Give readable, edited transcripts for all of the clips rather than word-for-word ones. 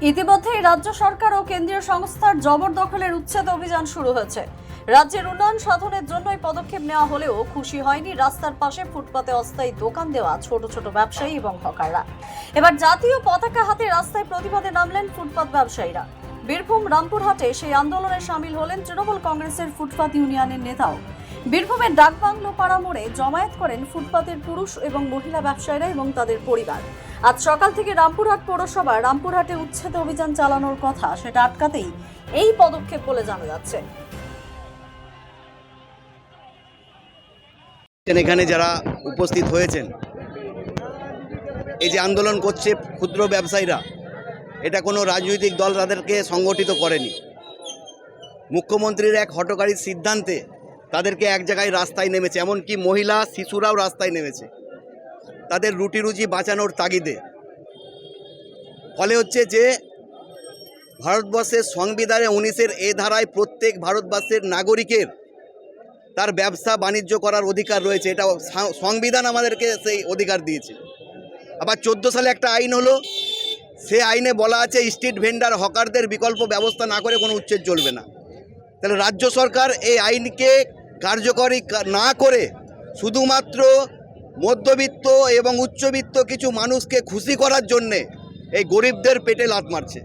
ইতিমধ্যেই রাজ্য সরকার ও কেন্দ্রীয় সংস্থার জবরদখলের উচ্ছেদ অভিযান শুরু হয়েছে। রাজ্যের উন্নয়ন সাধনের জন্যই পদক্ষেপ নেওয়া হলেও খুশি হয়নি রাস্তার পাশে ফুটপাতে অস্থায়ী দোকান দেওয়া ছোট ছোট ব্যবসায়ী এবং হকাররা। এবার জাতীয় পতাকা হাতে রাস্তায় প্রতিবাদে নামলেন ফুটপাত ব্যবসায়ীরা। বীরভূম রামপুরহাটে সেই আন্দোলনে সামিল হলেন তৃণমূল কংগ্রেসের ফুটপাত ইউনিয়নের নেতাও। বীরভূমের ডাকবাংলো পাড়া মোড়ে জমায়েত করেন ফুটপাতের পুরুষ এবং মহিলা ব্যবসায়ীরা এবং তাদের পরিবার। আজ সকাল থেকে রামপুরহাট পৌরসভা রামপুরহাটে উচ্ছেদ অভিযান চালানোর কথা, সেটা আটকাতেই এই পদক্ষেপ বলে জানা যাচ্ছে। এখানে যারা উপস্থিত হয়েছেন, এই যে আন্দোলন করছে ক্ষুদ্র ব্যবসায়ীরা, এটা কোনো রাজনৈতিক দল তাদেরকে সংগঠিত করেনি। মুখ্যমন্ত্রীর এক হঠকারী সিদ্ধান্তে তাদেরকে এক জায়গায় রাস্তায় নেমেছে, এমনকি মহিলা শিশুরাও রাস্তায় নেমেছে তাদের রুটি রুজি বাঁচানোর তাগিদে। ফলে হচ্ছে যে ভারতবর্ষের সংবিধানে 19-এর এ ধারায় প্রত্যেক ভারতবর্ষের নাগরিকের তার ব্যবসা বাণিজ্য করার অধিকার রয়েছে, এটা সংবিধান আমাদেরকে সেই অধিকার দিয়েছে। আবার 14 সালে একটা আইন হলো, সে আইনে বলা আছে স্ট্রিট ভেন্ডার হকারদের বিকল্প ব্যবস্থা না করে কোনো উচ্ছেদ চলবে না। তাহলে রাজ্য সরকার এই আইনকে কার্যকরী না করে শুধুমাত্র মধ্যবিত্ত এবং উচ্চবিত্ত কিছু মানুষকে খুশি করার জন্যে এই গরিবদের পেটে লাথ মারছে।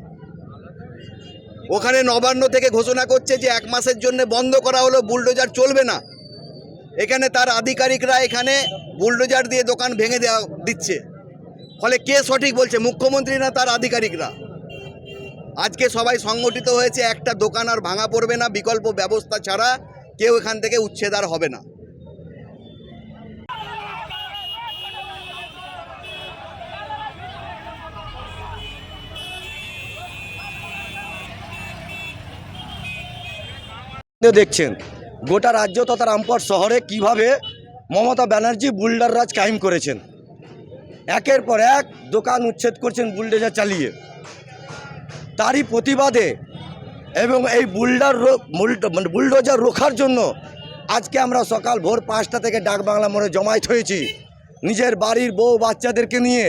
ওখানে নবান্ন থেকে ঘোষণা করছে যে 1 মাসের জন্য বন্ধ করা হলো, বুলডোজার চলবে না। এখানে তার আধিকারিকরা এখানে বুলডোজার দিয়ে দোকান ভেঙে দিচ্ছে। ফলে কে সঠিক বলছে, মুখ্যমন্ত্রী না তার আধিকারিকরা? আজকে সবাই সংগঠিত হয়েছে, একটা দোকান আর ভাঙা পড়বে না, বিকল্প ব্যবস্থা ছাড়া কেউ এখান থেকে উচ্ছেদ আর হবে না। দেখছেন গোটা রাজ্য তথা রামপুরহাট শহরে কিভাবে মমতা ব্যানার্জি বুলডার রাজ কায়েম করেছেন। একের পর এক দোকান উচ্ছেদ করছেন বুলডোজার চালিয়ে। তারই প্রতিবাদে এবং এই বুলডোজার রোখার জন্য আজকে আমরা সকাল ভোর 5টা থেকে ডাকবাংলা মোড়ে জমায়েত হয়েছি নিজের বাড়ির বউ বাচ্চাদেরকে নিয়ে।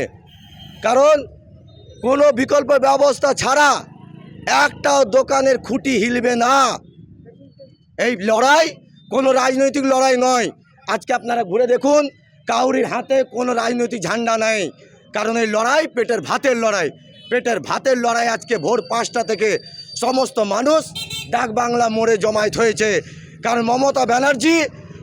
কারণ কোনো বিকল্প ব্যবস্থা ছাড়া একটাও দোকানের খুঁটি হিলবে না। এই লড়াই কোনো রাজনৈতিক লড়াই নয়। আজকে আপনারা ঘুরে দেখুন, কাউরির হাতে কোনো রাজনৈতিক ঝান্ডা নাই। কারণ এই লড়াই পেটের ভাতের লড়াই। পেটের ভাতের লড়াই আজকে ভোর 5টা থেকে সমস্ত মানুষ ডাকবাংলা মোড়ে জমায়েত হয়েছে। কারণ মমতা ব্যানার্জি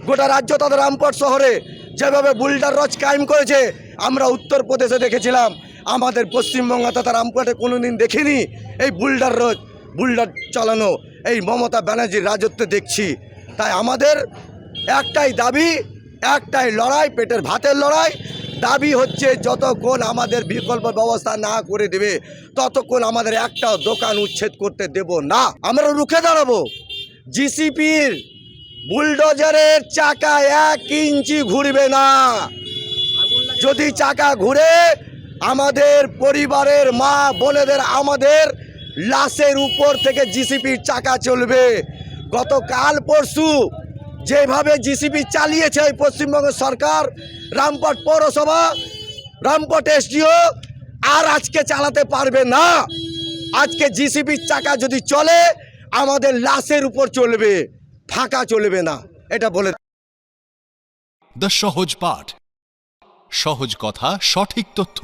গোটা রাজ্য তথা রামপুরহাট শহরে যেভাবে বুলডার রাজ কায়েম করেছে, আমরা উত্তরপ্রদেশে দেখেছিলাম, আমাদের পশ্চিমবঙ্গ তথা রামপুরহাটে কোনো দিন দেখিনি এই বুলডার চালানো। এই মমতা ব্যানার্জির রাজত্বে দেখছি। তাই আমাদের একটাই দাবি, একটাই লড়াই, পেটের ভাতের লড়াই। দাবি হচ্ছে যতক্ষণ আমাদের বিকল্প ব্যবস্থা না করে দেবে ততক্ষণ আমাদের একটাও দোকান উচ্ছেদ করতে দেব না। আমরা রুখে দাঁড়াবো। জিসিপির বুলডোজারের চাকা 1 ইঞ্চি ঘুরবে না। যদি চাকা ঘুরে আমাদের পরিবারের মা বোনেদের, আমাদের লাশের উপর থেকে জিসিপির চাকা চলবে। গতকাল পরশু যেভাবে জিসিপি চালিয়েছে এই পশ্চিমবঙ্গ সরকার, রামপুরহাট পৌরসভা, রামপুরহাট এসডিও আর আজকে চালাতে পারবে না। আজকে জিসিপির চাকা যদি চলে আমাদের লাশের উপর চলবে, ফাঁকা চলবে না। এটা বলে দ্য সহজ পাঠ, সহজ কথা, সঠিক তথ্য।